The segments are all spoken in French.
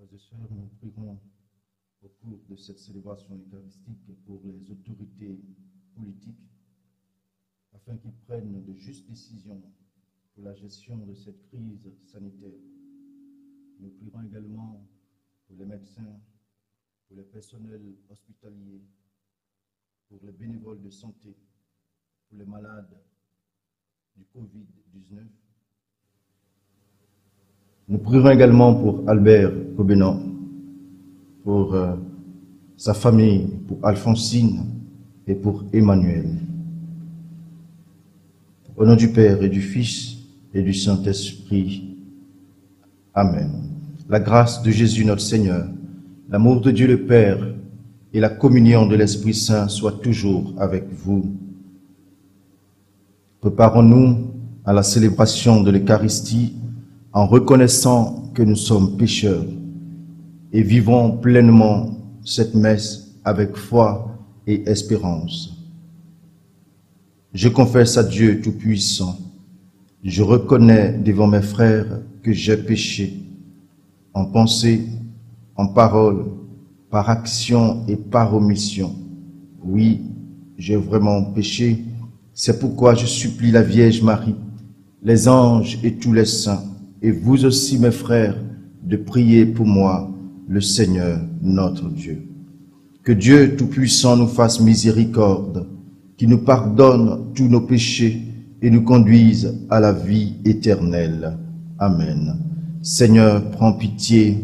Frères et sœurs, nous prierons au cours de cette célébration eucharistique pour les autorités politiques afin qu'ils prennent de justes décisions pour la gestion de cette crise sanitaire. Nous prierons également pour les médecins, pour les personnels hospitaliers, pour les bénévoles de santé, pour les malades du Covid-19. Nous prierons également pour Albert Cobenant, pour sa famille, pour Alphonsine et pour Emmanuel. Au nom du Père et du Fils et du Saint-Esprit. Amen. La grâce de Jésus notre Seigneur, l'amour de Dieu le Père et la communion de l'Esprit Saint soient toujours avec vous. Préparons-nous à la célébration de l'Eucharistie en reconnaissant que nous sommes pécheurs et vivons pleinement cette messe avec foi et espérance. Je confesse à Dieu Tout-Puissant, je reconnais devant mes frères que j'ai péché en pensée, en parole, par action et par omission. Oui, j'ai vraiment péché, c'est pourquoi je supplie la Vierge Marie, les anges et tous les saints, et vous aussi mes frères, de prier pour moi, le Seigneur notre Dieu. Que Dieu Tout-Puissant nous fasse miséricorde, qui nous pardonne tous nos péchés et nous conduise à la vie éternelle. Amen. Seigneur, prends pitié.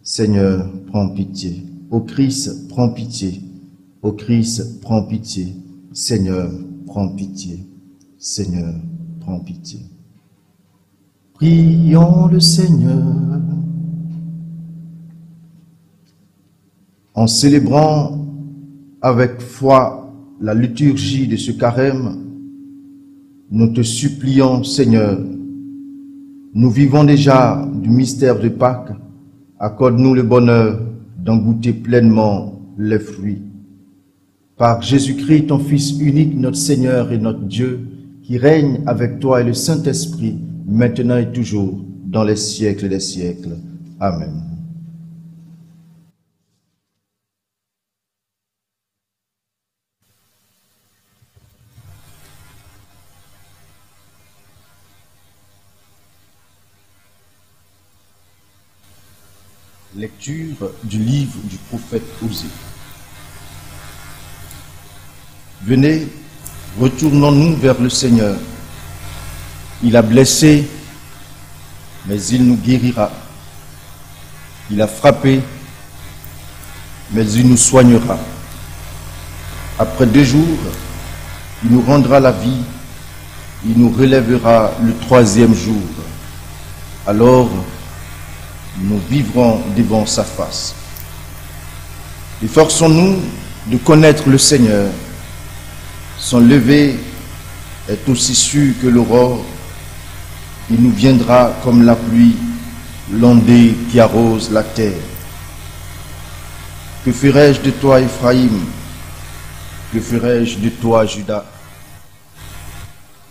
Seigneur, prends pitié. Ô Christ, prends pitié. Ô Christ, prends pitié. Seigneur, prends pitié. Seigneur, prends pitié. Prions le Seigneur. En célébrant avec foi la liturgie de ce carême, nous te supplions, Seigneur, nous vivons déjà du mystère de Pâques, accorde-nous le bonheur d'en goûter pleinement les fruits. Par Jésus-Christ, ton Fils unique, notre Seigneur et notre Dieu, qui règne avec toi et le Saint-Esprit, maintenant et toujours, dans les siècles des siècles. Amen. Lecture du livre du prophète Osée. Venez, retournons-nous vers le Seigneur. Il a blessé, mais il nous guérira. Il a frappé, mais il nous soignera. Après 2 jours, il nous rendra la vie, il nous relèvera le 3e jour. Alors, nous vivrons devant sa face. Efforçons-nous de connaître le Seigneur. Son lever est aussi sûr que l'aurore. Il nous viendra comme la pluie, l'ondée qui arrose la terre. Que ferai-je de toi, Ephraïm? Que ferai-je de toi, Juda?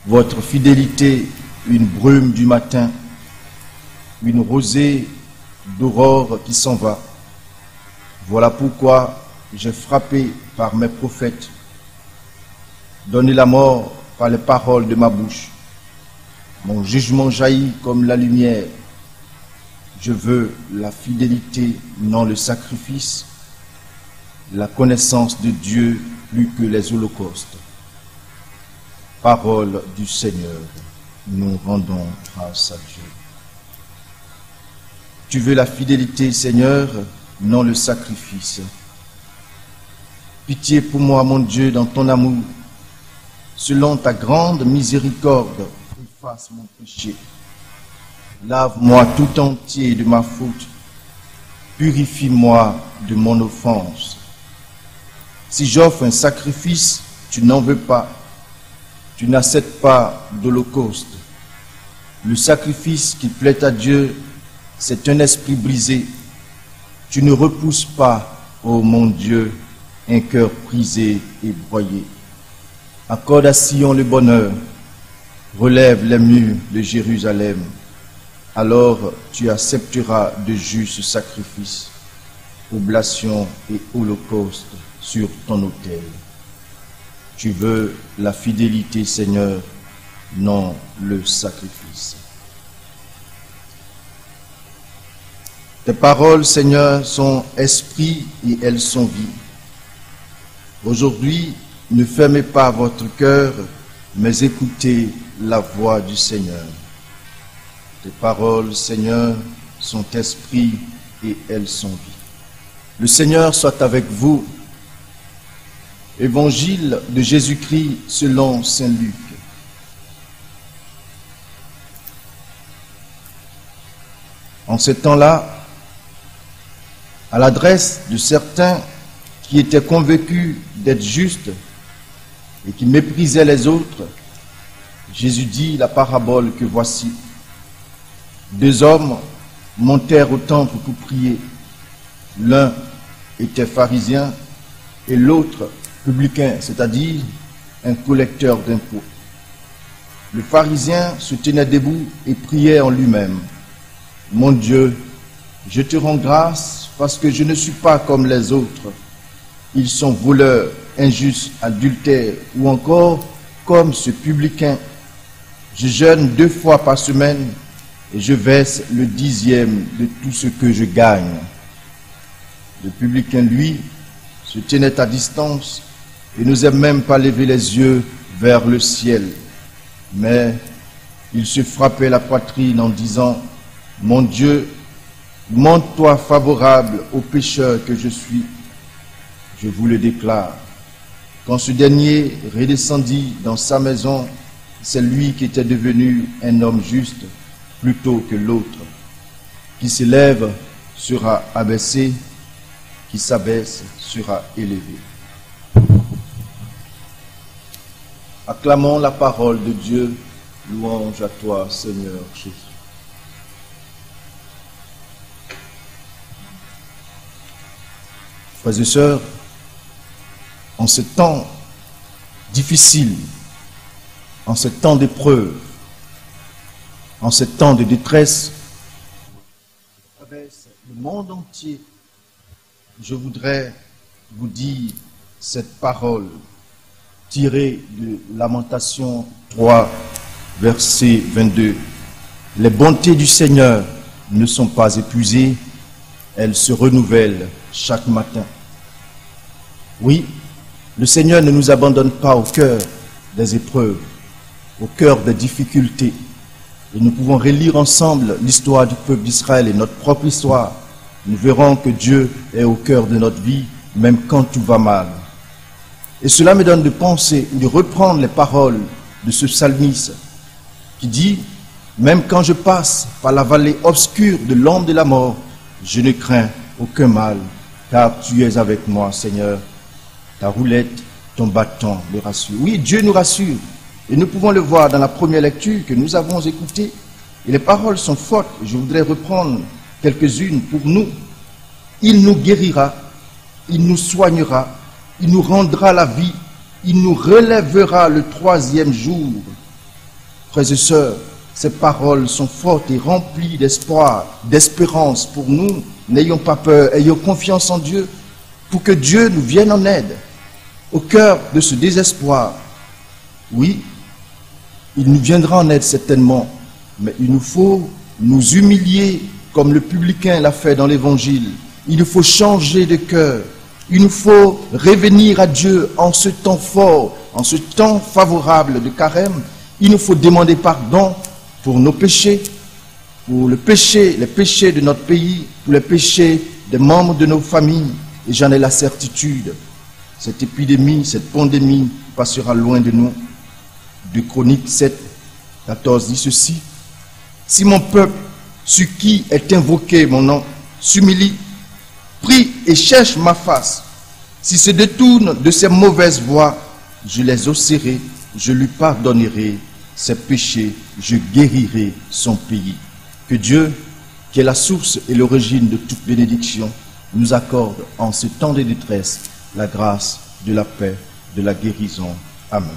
Votre fidélité, une brume du matin, une rosée d'aurore qui s'en va. Voilà pourquoi j'ai frappé par mes prophètes, donné la mort par les paroles de ma bouche. Mon jugement jaillit comme la lumière. Je veux la fidélité, non le sacrifice, la connaissance de Dieu plus que les holocaustes. Parole du Seigneur, nous rendons grâce à Dieu. Tu veux la fidélité, Seigneur, non le sacrifice. Pitié pour moi, mon Dieu, dans ton amour. Selon ta grande miséricorde, efface mon péché. Lave-moi tout entier de ma faute. Purifie-moi de mon offense. Si j'offre un sacrifice, tu n'en veux pas. Tu n'acceptes pas d'holocauste. Le sacrifice qui plaît à Dieu, c'est un esprit brisé. Tu ne repousses pas, ô mon Dieu, un cœur brisé et broyé. Accorde à Sion le bonheur, relève les murs de Jérusalem. alors tu accepteras de justes sacrifices, oblations et holocaustes sur ton autel. Tu veux la fidélité, Seigneur, non le sacrifice. Tes paroles, Seigneur, sont esprit et elles sont vie. Aujourd'hui, ne fermez pas votre cœur, mais écoutez la voix du Seigneur. Tes paroles, Seigneur, sont esprit et elles sont vie. Le Seigneur soit avec vous. Évangile de Jésus-Christ selon saint Luc. En ce temps-là, à l'adresse de certains qui étaient convaincus d'être justes et qui méprisaient les autres, Jésus dit la parabole que voici. Deux hommes montèrent au temple pour prier. L'un était pharisien et l'autre publicain, c'est-à-dire un collecteur d'impôts. Le pharisien se tenait debout et priait en lui-même. « Mon Dieu, je te rends grâce parce que je ne suis pas comme les autres. Ils sont voleurs, injustes, adultères ou encore comme ce publicain. Je jeûne 2 fois par semaine et je verse le 10e de tout ce que je gagne. » Le publicain, lui, se tenait à distance et n'osait même pas lever les yeux vers le ciel. Mais il se frappait la poitrine en disant « Mon Dieu, montre-toi favorable au pécheur que je suis. Je vous le déclare. » Quand ce dernier redescendit dans sa maison, c'est lui qui était devenu un homme juste plutôt que l'autre. Qui s'élève sera abaissé, qui s'abaisse sera élevé. Acclamons la parole de Dieu. Louange à toi, Seigneur Jésus. Frères et sœurs, en ce temps difficile, en ce temps d'épreuve, en ce temps de détresse, avec le monde entier, je voudrais vous dire cette parole tirée de Lamentation 3, verset 22. Les bontés du Seigneur ne sont pas épuisées, elles se renouvellent chaque matin. Oui, le Seigneur ne nous abandonne pas au cœur des épreuves, au cœur des difficultés. Et nous pouvons relire ensemble l'histoire du peuple d'Israël et notre propre histoire. Nous verrons que Dieu est au cœur de notre vie, même quand tout va mal. Et cela me donne de penser ou de reprendre les paroles de ce psalmiste qui dit « Même quand je passe par la vallée obscure de l'ombre de la mort, je ne crains aucun mal, car tu es avec moi, Seigneur. Ta roulette, ton bâton me rassure. » Oui, Dieu nous rassure. Et nous pouvons le voir dans la première lecture que nous avons écoutée. Et les paroles sont fortes. Je voudrais reprendre quelques-unes pour nous. Il nous guérira, il nous soignera, il nous rendra la vie, il nous relèvera le 3e jour. Frères et sœurs, ces paroles sont fortes et remplies d'espoir, d'espérance pour nous. N'ayons pas peur, ayons confiance en Dieu pour que Dieu nous vienne en aide au cœur de ce désespoir. Oui, il nous viendra en aide certainement, mais il nous faut nous humilier comme le publicain l'a fait dans l'Évangile. Il nous faut changer de cœur. Il nous faut revenir à Dieu en ce temps fort, en ce temps favorable de carême. Il nous faut demander pardon pour nos péchés, pour les péchés de notre pays, pour les péchés des membres de nos familles. Et j'en ai la certitude. Cette épidémie, cette pandémie passera loin de nous. De Chroniques 7, 14 dit ceci. Si mon peuple, sur qui est invoqué mon nom, s'humilie, prie et cherche ma face, s'il se détourne de ses mauvaises voies, je les osserai, je lui pardonnerai ses péchés, je guérirai son pays. Que Dieu, qui est la source et l'origine de toute bénédiction, nous accorde en ce temps de détresse la grâce de la paix, de la guérison. Amen.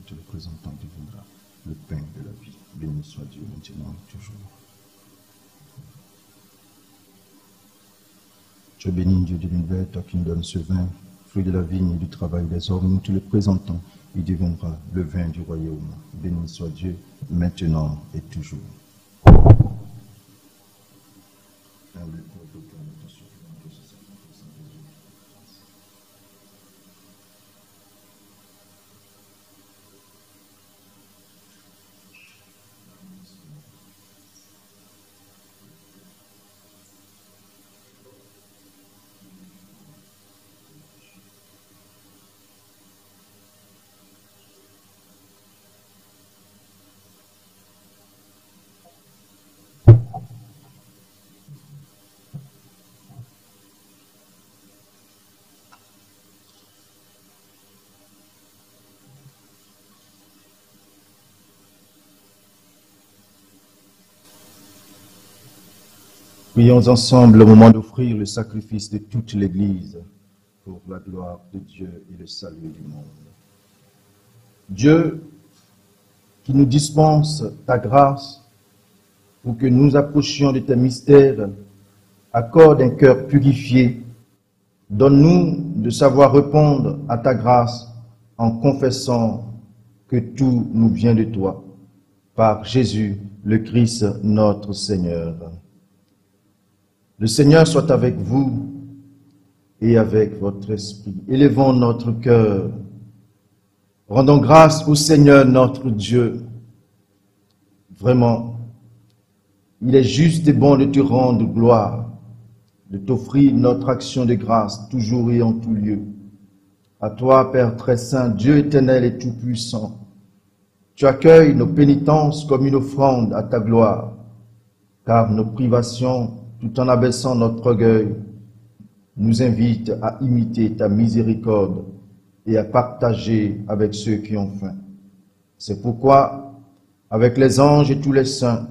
te le présentons, deviendra le pain de la vie. Béni soit Dieu maintenant et toujours. Tu es béni, Dieu de l'univers, toi qui nous donnes ce vin, fruit de la vigne et du travail des hommes. Nous te le présentons, il deviendra le vin du royaume. Béni soit Dieu maintenant et toujours. Prions ensemble au moment d'offrir le sacrifice de toute l'Église pour la gloire de Dieu et le salut du monde. Dieu, qui nous dispense ta grâce pour que nous approchions de tes mystères, accorde un cœur purifié. Donne-nous de savoir répondre à ta grâce en confessant que tout nous vient de toi. Par Jésus, le Christ, notre Seigneur. Le Seigneur soit avec vous et avec votre esprit. Élevons notre cœur. Rendons grâce au Seigneur notre Dieu. Vraiment, il est juste et bon de te rendre gloire, de t'offrir notre action de grâce toujours et en tout lieu. À toi, Père très saint, Dieu éternel et tout-puissant, tu accueilles nos pénitences comme une offrande à ta gloire, car nos privations, tout en abaissant notre orgueil, nous invitent à imiter ta miséricorde et à partager avec ceux qui ont faim. C'est pourquoi, avec les anges et tous les saints,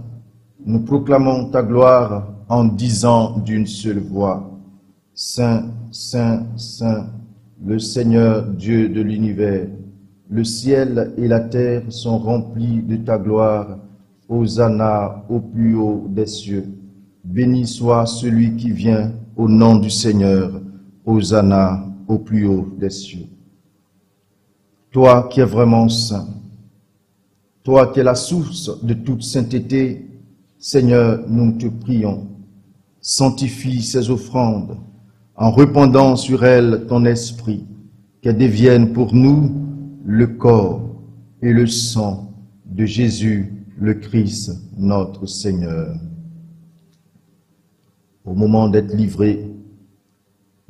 nous proclamons ta gloire en disant d'une seule voix, Saint, Saint, Saint, le Seigneur Dieu de l'univers, le ciel et la terre sont remplis de ta gloire. Hosanna au plus haut des cieux. Béni soit celui qui vient au nom du Seigneur. Hosanna au plus haut des cieux. Toi qui es vraiment saint, toi qui es la source de toute sainteté, Seigneur, nous te prions, sanctifie ces offrandes en répandant sur elles ton esprit, qu'elles deviennent pour nous le corps et le sang de Jésus, le Christ, notre Seigneur. Au moment d'être livré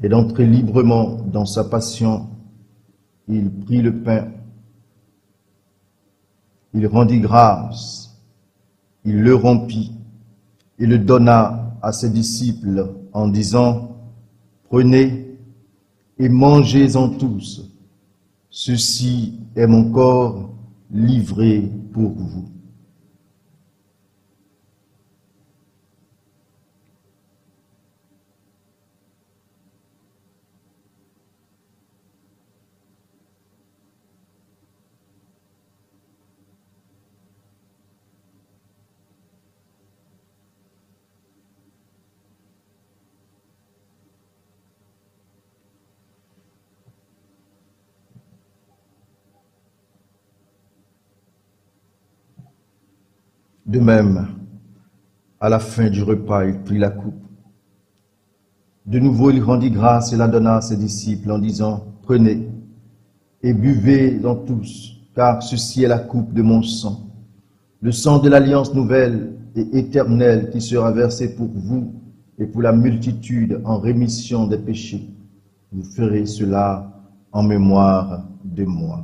et d'entrer librement dans sa passion, il prit le pain, il rendit grâce, il le rompit et le donna à ses disciples en disant, « Prenez et mangez-en tous, ceci est mon corps livré pour vous. » De même, à la fin du repas, il prit la coupe. De nouveau, il rendit grâce et la donna à ses disciples en disant, « Prenez et buvez-en tous, car ceci est la coupe de mon sang, le sang de l'alliance nouvelle et éternelle qui sera versé pour vous et pour la multitude en rémission des péchés. Vous ferez cela en mémoire de moi. »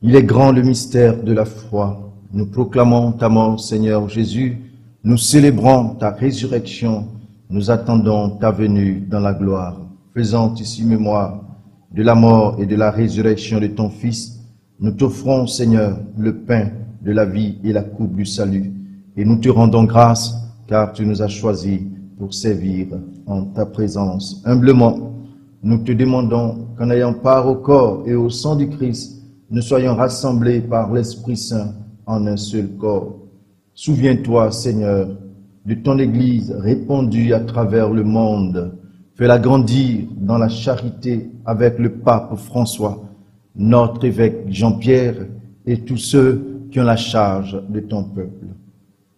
Il est grand le mystère de la foi. Nous proclamons ta mort, Seigneur Jésus. Nous célébrons ta résurrection. Nous attendons ta venue dans la gloire. Faisant ici mémoire de la mort et de la résurrection de ton Fils, nous t'offrons, Seigneur, le pain de la vie et la coupe du salut. Et nous te rendons grâce, car tu nous as choisis pour servir en ta présence. Humblement, nous te demandons qu'en ayant part au corps et au sang du Christ, nous soyons rassemblés par l'Esprit Saint en un seul corps. Souviens-toi, Seigneur, de ton Église répandue à travers le monde. Fais-la grandir dans la charité avec le pape François, notre évêque Jean-Pierre et tous ceux qui ont la charge de ton peuple.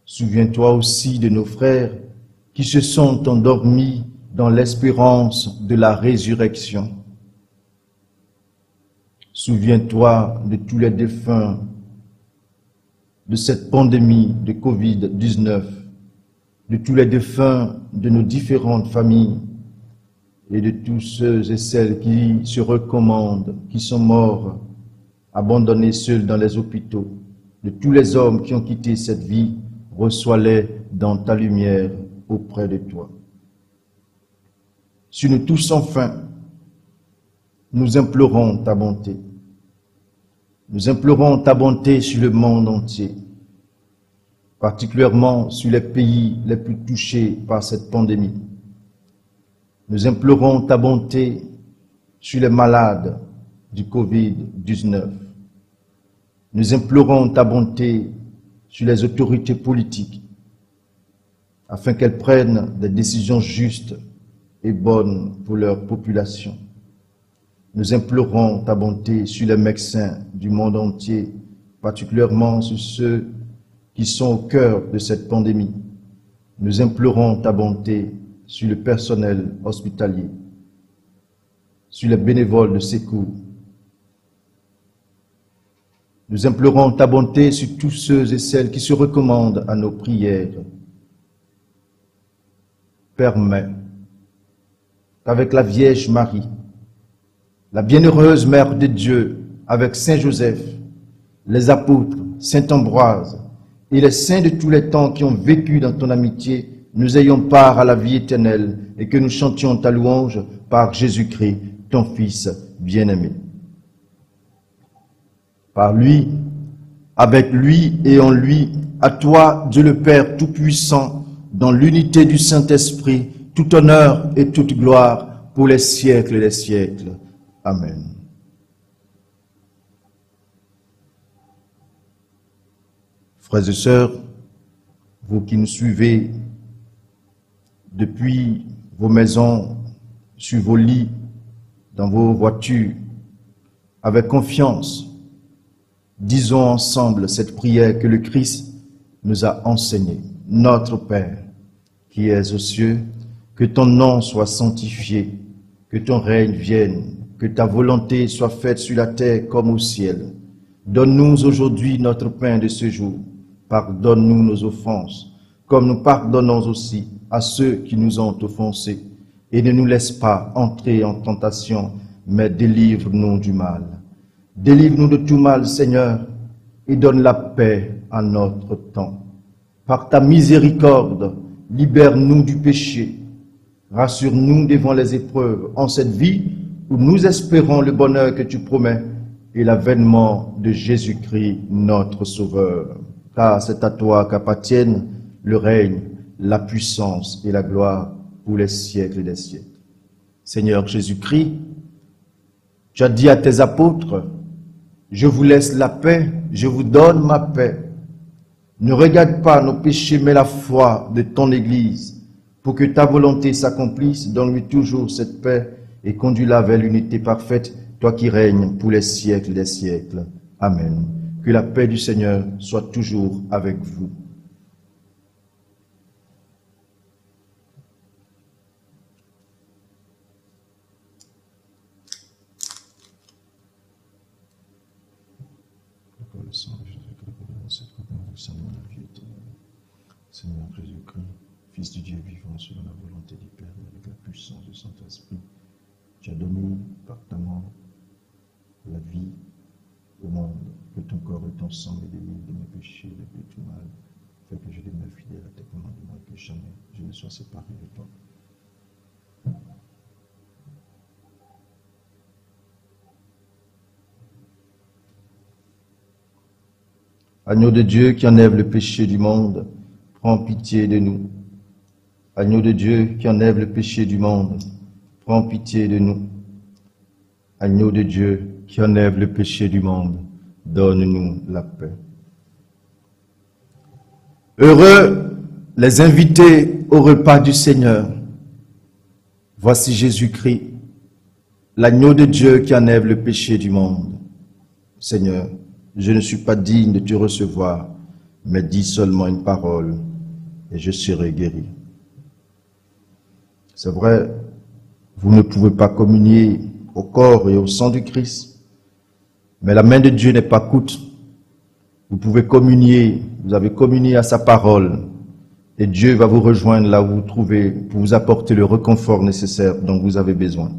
Souviens-toi aussi de nos frères qui se sont endormis dans l'espérance de la résurrection. Souviens-toi de tous les défunts de cette pandémie de Covid-19, de tous les défunts de nos différentes familles et de tous ceux et celles qui se recommandent, qui sont morts, abandonnés seuls dans les hôpitaux, de tous les hommes qui ont quitté cette vie, reçois-les dans ta lumière auprès de toi. Si nous tous enfin, nous implorons ta bonté. Nous implorons ta bonté sur le monde entier, particulièrement sur les pays les plus touchés par cette pandémie. Nous implorons ta bonté sur les malades du Covid-19. Nous implorons ta bonté sur les autorités politiques, afin qu'elles prennent des décisions justes et bonnes pour leur population. Nous implorons ta bonté sur les médecins du monde entier, particulièrement sur ceux qui sont au cœur de cette pandémie. Nous implorons ta bonté sur le personnel hospitalier, sur les bénévoles de secours. Nous implorons ta bonté sur tous ceux et celles qui se recommandent à nos prières. Permets qu'avec la Vierge Marie, la bienheureuse Mère de Dieu, avec Saint Joseph, les apôtres, Saint Ambroise et les saints de tous les temps qui ont vécu dans ton amitié, nous ayons part à la vie éternelle et que nous chantions ta louange par Jésus-Christ, ton Fils bien-aimé. Par lui, avec lui et en lui, à toi, Dieu le Père Tout-Puissant, dans l'unité du Saint-Esprit, tout honneur et toute gloire pour les siècles des siècles. Amen. Frères et sœurs, vous qui nous suivez depuis vos maisons, sur vos lits, dans vos voitures, avec confiance, disons ensemble cette prière que le Christ nous a enseignée. Notre Père, qui es aux cieux, que ton nom soit sanctifié, que ton règne vienne, que ta volonté soit faite sur la terre comme au ciel. Donne-nous aujourd'hui notre pain de ce jour. Pardonne-nous nos offenses, comme nous pardonnons aussi à ceux qui nous ont offensés. Et ne nous laisse pas entrer en tentation, mais délivre-nous du mal. Délivre-nous de tout mal, Seigneur, et donne la paix à notre temps. Par ta miséricorde, libère-nous du péché. Rassure-nous devant les épreuves en cette vie où nous espérons le bonheur que tu promets et l'avènement de Jésus-Christ, notre Sauveur. Car c'est à toi qu'appartiennent le règne, la puissance et la gloire pour les siècles des siècles. Seigneur Jésus-Christ, tu as dit à tes apôtres, « Je vous laisse la paix, je vous donne ma paix. Ne regarde pas nos péchés, mais la foi de ton Église. Pour que ta volonté s'accomplisse, donne-lui toujours cette paix et conduis-la vers l'unité parfaite, toi qui règnes pour les siècles des siècles. Amen. Que la paix du Seigneur soit toujours avec vous. Seigneur Jésus-Christ, Fils du Dieu vivant selon la volonté du Père et avec la puissance du Saint-Esprit, tu as donné par ta mort la vie au monde. ton corps et ton sang me délivre de mes péchés, de tout mal. Fais que je demeure fidèle à tes commandements et que jamais je ne sois séparé de toi. Agneau de Dieu qui enlève le péché du monde, prends pitié de nous. Agneau de Dieu qui enlève le péché du monde, prends pitié de nous. Agneau de Dieu qui enlève le péché du monde, donne-nous la paix. Heureux les invités au repas du Seigneur. Voici Jésus-Christ, l'agneau de Dieu qui enlève le péché du monde. Seigneur, je ne suis pas digne de te recevoir, mais dis seulement une parole et je serai guéri. C'est vrai, vous ne pouvez pas communier au corps et au sang du Christ, mais la main de Dieu n'est pas coûte. Vous pouvez communier, vous avez communié à sa parole, et Dieu va vous rejoindre là où vous vous trouvez pour vous apporter le réconfort nécessaire dont vous avez besoin.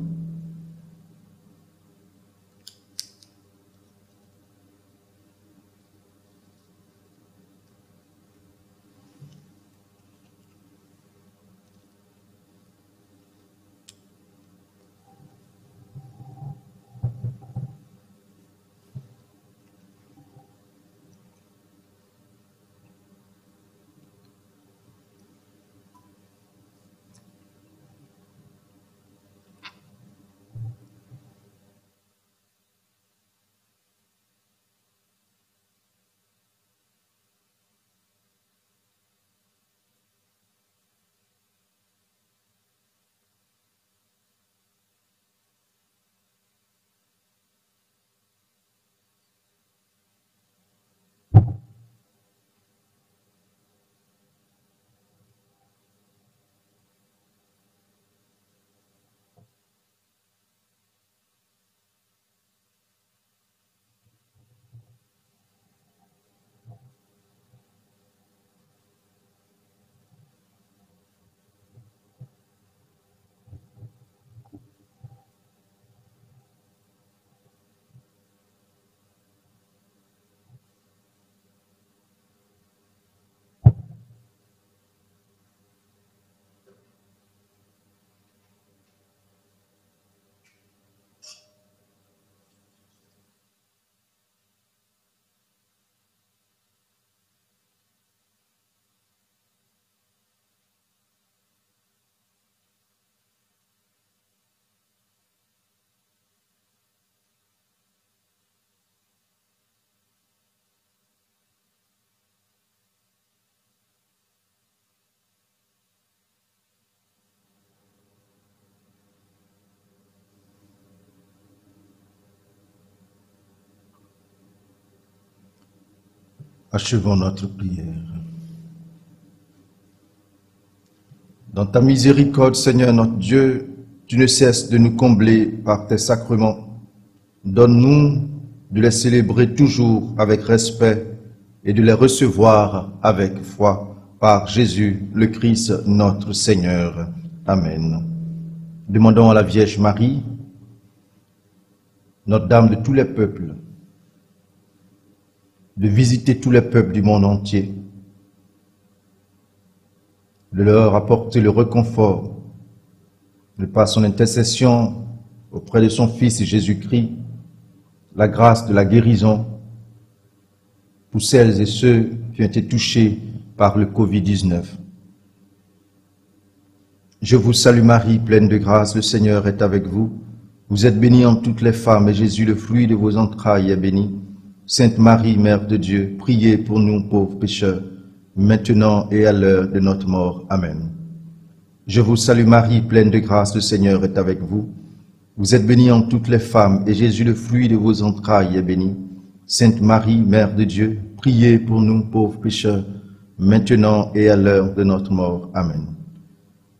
Achevons notre prière. Dans ta miséricorde, Seigneur notre Dieu, tu ne cesses de nous combler par tes sacrements. Donne-nous de les célébrer toujours avec respect et de les recevoir avec foi par Jésus le Christ notre Seigneur. Amen. Demandons à la Vierge Marie, Notre-Dame de tous les peuples, de visiter tous les peuples du monde entier, de leur apporter le réconfort, de par son intercession auprès de son Fils Jésus-Christ, la grâce de la guérison pour celles et ceux qui ont été touchés par le Covid-19. Je vous salue Marie, pleine de grâce, le Seigneur est avec vous. Vous êtes bénie entre toutes les femmes, et Jésus, le fruit de vos entrailles, est béni. Sainte Marie, Mère de Dieu, priez pour nous pauvres pécheurs, maintenant et à l'heure de notre mort. Amen. Je vous salue Marie, pleine de grâce, le Seigneur est avec vous. Vous êtes bénie entre toutes les femmes, et Jésus, le fruit de vos entrailles, est béni. Sainte Marie, Mère de Dieu, priez pour nous pauvres pécheurs, maintenant et à l'heure de notre mort. Amen.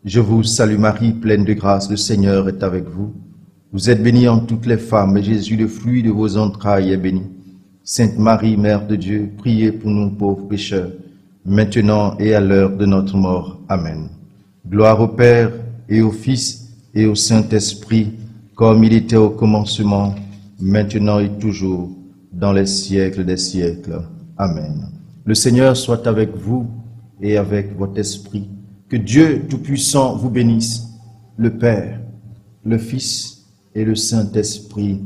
Je vous salue Marie, pleine de grâce, le Seigneur est avec vous. Vous êtes bénie entre toutes les femmes, et Jésus, le fruit de vos entrailles, est béni. Sainte Marie, Mère de Dieu, priez pour nous pauvres pécheurs, maintenant et à l'heure de notre mort. Amen. Gloire au Père, et au Fils, et au Saint-Esprit, comme il était au commencement, maintenant et toujours, dans les siècles des siècles. Amen. Le Seigneur soit avec vous et avec votre esprit. Que Dieu Tout-Puissant vous bénisse, le Père, le Fils et le Saint-Esprit.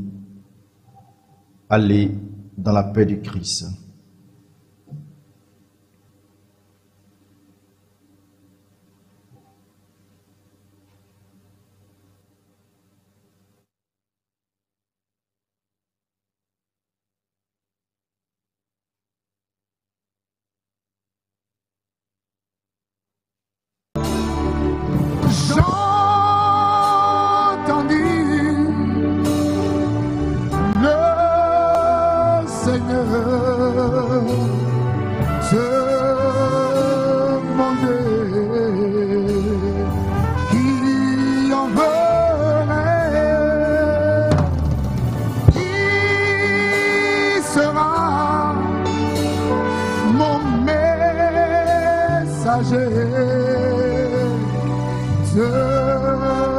Allez dans la paix du Christ. Dieu